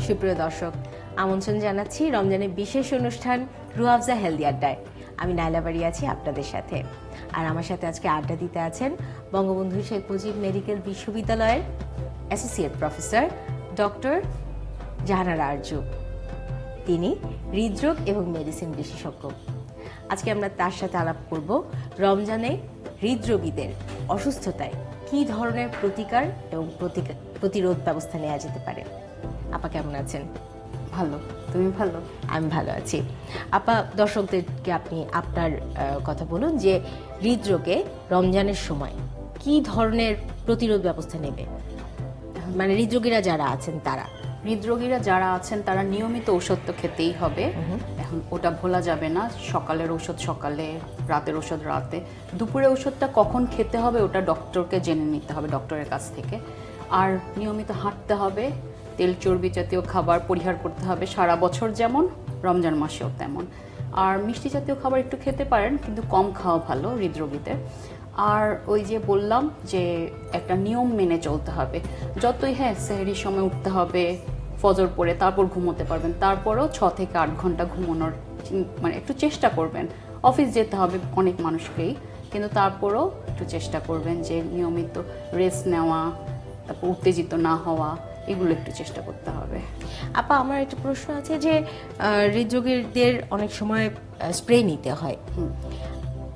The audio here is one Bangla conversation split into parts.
সুপ্রিয় দর্শক, আমন্ত্রণ জানাচ্ছি রমজানের বিশেষ অনুষ্ঠান রুহ আফজা হেলদি আড্ডায়। আমি নাইলা বাড়ি আছি আপনাদের সাথে, আর আমার সাথে আজকে আড্ডা দিতে আছেন বঙ্গবন্ধু শেখ মুজিব মেডিকেল বিশ্ববিদ্যালয়ের associate professor doctor Jahanara Arzu. তিনি হৃদরোগ এবং মেডিসিন বিশেষজ্ঞ। আজকে আমরা তার সাথে আলাপ করব রমজানে হৃদরোগীদের অসুস্থতায় কী ধরনের প্রতিকার এবং প্রতিরোধ ব্যবস্থা নেওয়া যেতে পারে। আপা কেমন আছেন? ভালো। তুমি ভালো? আমি ভালো আছি। আপা, দর্শকদেরকে আপনি আপনার কথা বলুন যে হৃদরোগে রমজানের সময় কী ধরনের প্রতিরোধ ব্যবস্থা নেবে, মানে হৃদরোগীরা যারা আছেন তারা। হৃদরোগীরা যারা আছেন তারা নিয়মিত ঔষধ তো খেতেই হবে। এখন ওটা ভোলা যাবে না, সকালের ঔষধ সকালে, রাতের ঔষধ রাতে। দুপুরে ঔষধটা কখন খেতে হবে ওটা ডক্টরকে জেনে নিতে হবে, ডক্টরের কাছ থেকে। আর নিয়মিত হাঁটতে হবে, তেল চর্বি জাতীয় খাবার পরিহার করতে হবে সারা বছর যেমন, রমজান মাসেও তেমন। আর মিষ্টি জাতীয় খাবার একটু খেতে পারেন, কিন্তু কম খাওয়া ভালো হৃদরোগীদের। আর ওই যে বললাম যে একটা নিয়ম মেনে চলতে হবে। যতই সেহরির সময় উঠতে হবে, ফজর পড়ে তারপর ঘুমোতে পারবেন, তারপরও 6 থেকে 8 ঘন্টা ঘুমানোর মানে একটু চেষ্টা করবেন। অফিস যেতে হবে অনেক মানুষকেই, কিন্তু তারপরও একটু চেষ্টা করবেন যে নিয়মিত রেস্ট নেওয়া, তারপর উত্তেজিত না হওয়া, এগুলো একটু চেষ্টা করতে হবে। আপা, আমার একটা প্রশ্ন আছে যে হৃদরোগীদের অনেক সময় স্প্রে নিতে হয়।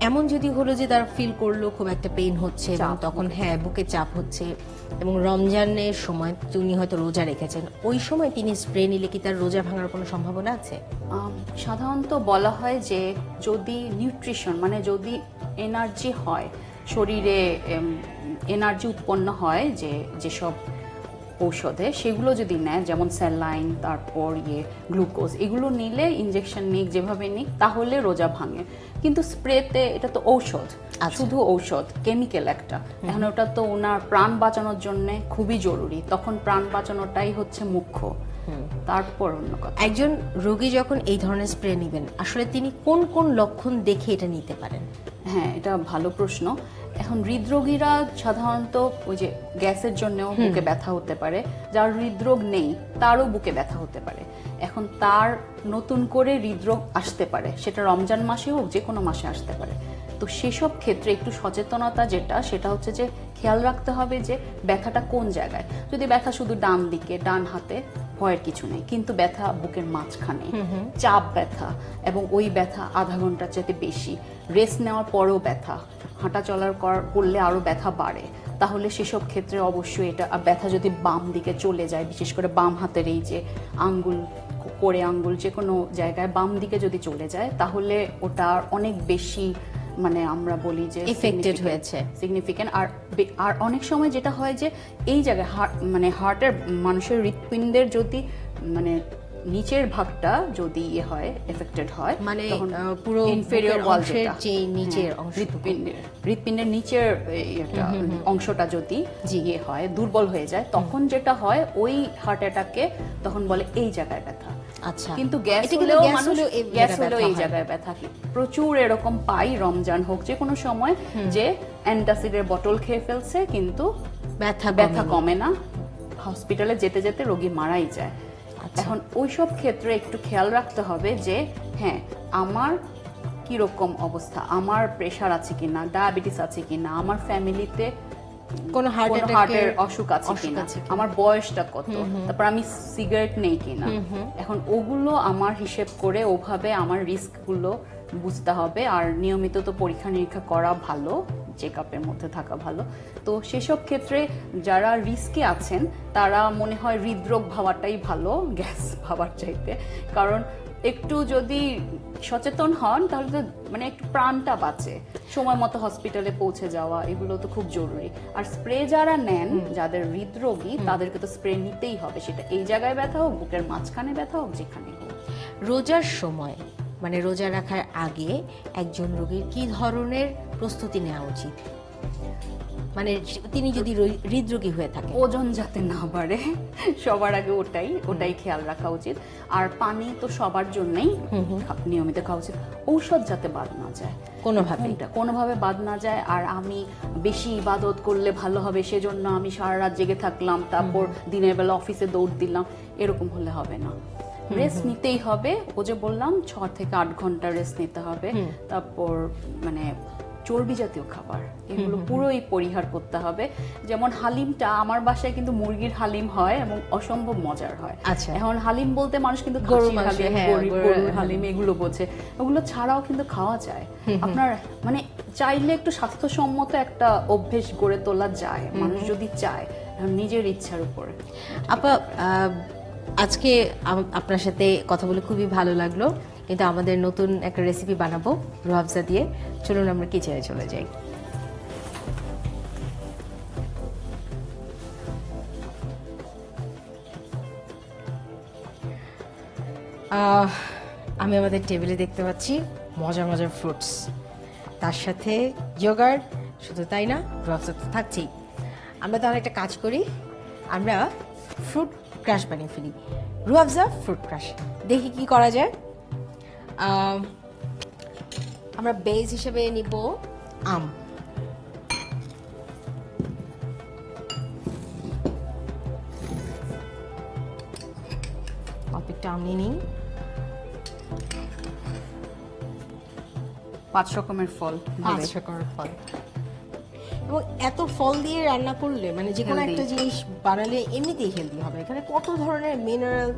এমন যদি হলো যে তারা ফিল করলো খুব একটা পেইন হচ্ছে এবং তখন বুকে চাপ হচ্ছে, এবং রমজানের সময় তিনি হয়তো রোজা রেখেছেন, ওই সময় তিনি স্প্রে নিলে কি তার রোজা ভাঙার কোনো সম্ভাবনা আছে? সাধারণত বলা হয় যে যদি নিউট্রিশন মানে যদি এনার্জি হয়, শরীরে এনার্জি উৎপন্ন হয় যেসব ঔষধে, সেগুলো যদি নেয়, যেমন স্যালাইন, তারপর গ্লুকোজ, এগুলো নিলে, ইনজেকশন নিক, যেভাবে নিক, তাহলে রোজা ভাঙে। কিন্তু স্প্রেতে এটা তো ঔষধ, শুধু ঔষধ, কেমিক্যাল একটা। এখন ওটা তো ওনার প্রাণ বাঁচানোর জন্য খুবই জরুরি, তখন প্রাণ বাঁচানোটাই হচ্ছে মুখ্য, তারপর অন্য কথা। একজন রোগী যখন এই ধরনের স্প্রে নেবেন, আসলে তিনি কোন কোন লক্ষণ দেখে এটা নিতে পারেন? এটা ভালো প্রশ্ন। এখন হৃদরোগীরা সাধারণত ওই যে গ্যাসের জন্যও বুকে ব্যথা হতে পারে, যার হৃদরোগ নেই তারও বুকে ব্যথা হতে পারে। এখন তার নতুন করে হৃদরোগ আসতে পারে, সেটা রমজান মাসে হোক, যে কোনো মাসে আসতে পারে। তো সেসব ক্ষেত্রে একটু সচেতনতা সেটা হচ্ছে যে খেয়াল রাখতে হবে যে ব্যথাটা কোন জায়গায়। যদি ব্যথা শুধু ডান দিকে, ডান হাতে, ভয়ের কিছু নেই, কিন্তু ব্যথা বুকের মাঝখানে, চাপ ব্যথা, এবং ওই ব্যথা আধা ঘন্টার চাইতে বেশি, রেস্ট নেওয়ার পরেও ব্যথা, হাঁটা চলার করলে আরও ব্যথা বাড়ে, তাহলে সেসব ক্ষেত্রে অবশ্যই এটা। ব্যথা যদি বাম দিকে চলে যায়, বিশেষ করে বাম হাতের এই যে আঙ্গুল, কোড়ে আঙ্গুল, যে কোনো জায়গায় বাম দিকে যদি চলে যায়, তাহলে ওটা অনেক বেশি, মানে আমরা বলি যে এফেক্টেড হয়েছে, সিগনিফিক্যান্ট। আর অনেক সময় যেটা হয় যে এই জায়গায় মানে হার্টের, মানুষের হৃৎপিণ্ডের যদি মানে নিচের ভাগটা যদি হয়, এফেক্টেড হয়, মানে পুরো ইনফেরিয়র ওয়ালের যে নিচের অংশ, হৃৎপিণ্ডের নিচের অংশটা যদি হয়, দুর্বল হয়ে যায়, তখন যেটা হয় ওই হার্ট অ্যাটাকে তখন বলে এই জায়গায় ব্যথা। আচ্ছা, কিন্তু গ্যাস হলেও এই জায়গায় ব্যথা প্রচুর এরকম পাই, রমজান হোক যে কোনো সময়, যে অ্যান্টাসিডের বোতল খেয়ে ফেলছে কিন্তু ব্যথা কমে না, হসপিটালে যেতে যেতে রোগী মারাই যায়। এখন ওইসব ক্ষেত্রে একটু খেয়াল রাখতে হবে যে আমার কিরকম অবস্থা, আমার প্রেশার আছে কিনা, ডায়াবেটিস আছে কিনা, আমার ফ্যামিলিতে কোনো হার্টের অসুখ আছে কিনা, আমার বয়সটা কত, তারপর আমি সিগারেট নেই কিনা। এখন ওগুলো আমার হিসেব করে ওভাবে আমার রিস্কগুলো বুঝতে হবে। আর নিয়মিত তো পরীক্ষা নিরীক্ষা করা ভালো, চেক আপের মধ্যে থাকা ভালো। তো সেসব ক্ষেত্রে যারা রিস্কে আছেন তারা মনে হয় হৃদরোগ ভাবাটাই ভালো গ্যাস ভাবার চাইতে, কারণ একটু যদি সচেতন হন তাহলে তো মানে একটু প্রাণটা বাঁচে। সময় মতো হসপিটালে পৌঁছে যাওয়া, এগুলো তো খুব জরুরি। আর স্প্রে যারা নেন, যাদের হৃদরোগী, তাদেরকে তো স্প্রে নিতেই হবে, সেটা এই জায়গায় ব্যথা হোক, বুকের মাঝখানে ব্যথা হোক, যেখানে হোক। রোজার সময়, মানে রোজা রাখার আগে একজন রোগীর কি ধরনের প্রস্তুতি নেওয়া উচিত? মানে তিনি যদি হৃদরোগী হয়ে থাকে? ওজন যাতে না বাড়ে সবার আগে ওটাই খেয়াল রাখা উচিত। আর পানি তো সবার জন্যই নিয়মিত খাওয়া উচিত। ঔষধ যাতে বাদ না যায় কোনোভাবে বাদ না যায়। আর আমি বেশি ইবাদত করলে ভালো হবে সেজন্য আমি সারা রাত জেগে থাকলাম, তারপর দিনের বেলা অফিসে দৌড় দিলাম, এরকম হলে হবে না। রেস্ট নিতেই হবে। ও যে বললাম 6 থেকে 8 ঘন্টা রেস্ট নিতে হবে। তারপর মানে চর্বি জাতীয় খাবার এগুলো পুরোই পরিহার করতে হবে। যেমন হালিমটা আমার বাসায় কিন্তু মুরগির হালিম হয় এবং অসম্ভব মজার হয়। আচ্ছা, এখন হালিম বলতে মানুষ কিন্তু গরুর হালিম এগুলো বোঝে, ওগুলো ছাড়াও কিন্তু খাওয়া যায়। আপনার মানে চাইলে একটু স্বাস্থ্যসম্মত একটা অভ্যেস গড়ে তোলা যায়, মানুষ যদি চায়, নিজের ইচ্ছার উপরে। আপা, আজকে আপনার সাথে কথা বলে খুবই ভালো লাগলো, কিন্তু আমাদের নতুন একটা রেসিপি বানাবো রুহ আফজা দিয়ে। চলুন আমরা কিচেনে চলে যাই। আমি আমাদের টেবিলে দেখতে পাচ্ছি মজার মজার ফ্রুটস, তার সাথে ইয়োগার্ট। শুধু তাই না, রুহ আফজা তো থাকছেই। আমরা তাহলে একটা কাজ করি, আমরা ফ্রুট ক্রাশ বানিয়ে ফেলি। রুহ আফজা ফ্রুট ক্রাশ, দেখি কি করা যায়। আমরা বেস হিসেবে নিব আম। অল্প একটু আম নিয়ে নিই। 5 রকমের ফল, 5 রকমের ফল। এবং এত ফল দিয়ে রান্না করলে মানে যে কোনো একটা জিনিস বানালে এমনিতেই হেলদি হবে। এখানে কত ধরনের মিনারেল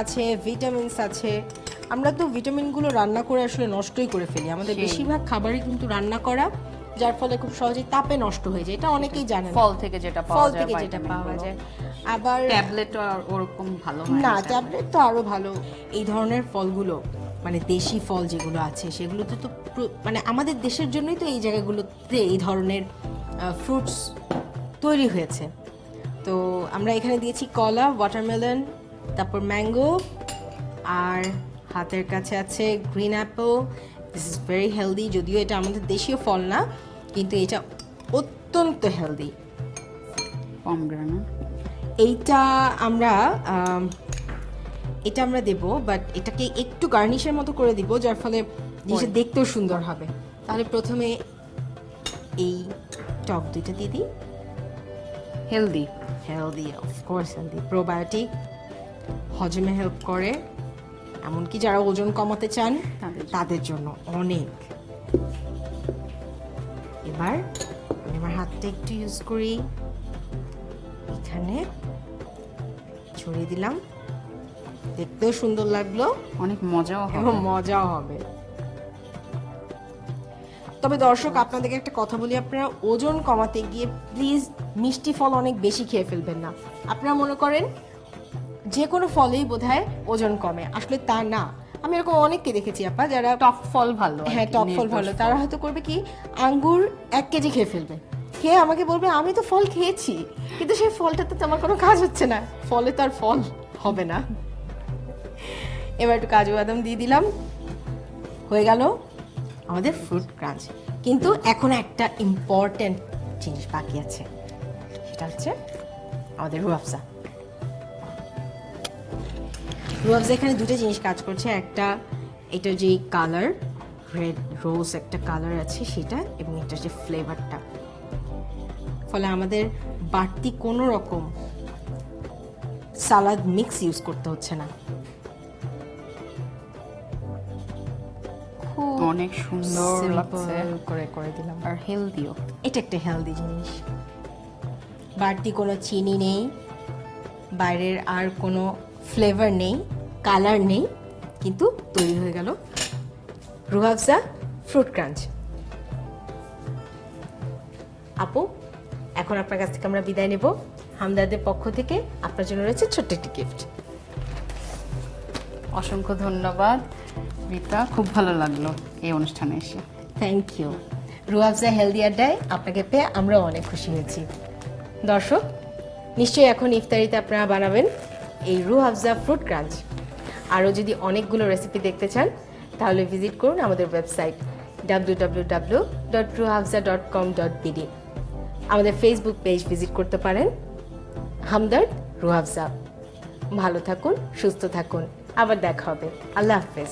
আছে, ভিটামিনস আছে। আমরা তো ভিটামিনগুলো রান্না করে আসলে নষ্টই করে ফেলি। আমাদের বেশিরভাগ খাবারই কিন্তু রান্না করা, যার ফলে খুব সহজেই তাপে নষ্ট হয়ে যায়। এটা অনেকেই জানেন। ফল থেকে যেটা পাওয়া যায়। আবার ট্যাবলেটও ওরকম ভালো হয় না, ট্যাবলেট তো আরো ভালো। এই ধরনের ফলগুলো মানে দেশি ফল যেগুলো আছে সেগুলোতে তো মানে আমাদের দেশের জন্যই তো এই জায়গাগুলোতে এই ধরনের ফ্রুটস তৈরি হয়েছে। তো আমরা এখানে দিয়েছি কলা, ওয়াটারমেলন, তারপর ম্যাঙ্গো, আর হাতের কাছে আছে green Apple. This is very healthy. যদিও এটা আমাদের দেশীয় ফল না, কিন্তু এটা অত্যন্ত হেলদি। পমগ্রানেট এইটা আমরা দেব, বাট এটাকে একটু গার্নিশের মতো করে দিব, যার ফলে জিনিসটা দেখতেও সুন্দর হবে। তাহলে প্রথমে এই টক দুইটা দিয়ে দিই। Healthy, of course healthy. প্রোবায়োটিক, হজমে হেল্প করে, এমনকি যারা ওজন কমাতে চান তাদের জন্য অনেক। এবার আমি আমার হাতটা একটু ইউজ করি, এখানে ছড়িয়ে দিলাম। দেখতেও সুন্দর লাগলো, অনেক মজাও হবে। তবে দর্শক, আপনাদেরকে একটা কথা বলি, আপনারা ওজন কমাতে গিয়ে প্লিজ মিষ্টি ফল অনেক বেশি খেয়ে ফেলবেন না। আপনারা মনে করেন যে কোনো ফলেই বোধহয় ওজন কমে, আসলে তা না। আমি এরকম অনেককে দেখেছি আপা, যারা টক ফল ভালো, হ্যাঁ টক ফল ভালো, তারা হয়তো করবে কি, আঙ্গুর 1 কেজি খেয়ে ফেলবে, খেয়ে আমাকে বলবে আমি তো ফল খেয়েছি, কিন্তু সেই ফলটাতে তো আমার কোনো কাজ হচ্ছে না, ফলে তো আর ফল হবে না। এবার একটু কাজু বাদাম দিয়ে দিলাম, হয়ে গেল আমাদের ফ্রুট ক্রাঞ্চ। কিন্তু এখন একটা ইম্পর্টেন্ট জিনিস বাকি আছে, সেটা হচ্ছে আমাদের রুহ আফজা। রুহ আফজা এখানে দুটো জিনিস কাজ করছে। একটা, এটা যে কালার, রেড রোজ একটা কালার আছে সেটা, এবং এটা যে ফ্লেভারটা, ফলে আমাদের বাড়তি কোনো রকম সালাদ মিক্স ইউজ করতে হচ্ছে না। অনেক সুন্দর লাগছে করে দিলাম। আর হেলদিও, এটা একটা হেলদি জিনিস। বাড়তি কোনো চিনি নেই, বাইরের আর কোনো ফ্লেভার নেই, কালার নেই, কিন্তু তৈরি হয়ে গেল রুহ আফজা ফ্রুট ক্রাঞ্চ। আপু, এখন আপনার কাছ থেকে আমরা বিদায় নেব। হামদাদের পক্ষ থেকে আপনার জন্য রয়েছে ছোট্ট একটি গিফট। অসংখ্য ধন্যবাদ রিতা, খুব ভালো লাগলো এই অনুষ্ঠানে এসে। Thank you. Rooh Afza healthy আড্ডায় আপনাকে পেয়ে আমরাও অনেক খুশি হয়েছি। দর্শক, নিশ্চয়ই এখন ইফতারিতে আপনারা বানাবেন এই রুহ আফজা ফ্রুট ক্রাঞ্চ। আরও যদি অনেকগুলো রেসিপি দেখতে চান তাহলে ভিজিট করুন আমাদের ওয়েবসাইট www.ruhafza.com.bd। আমাদের ফেসবুক পেজ ভিজিট করতে পারেন, হামদর্দ রুহাফজা। ভালো থাকুন, সুস্থ থাকুন, আবার দেখা হবে। আল্লাহ হাফেজ।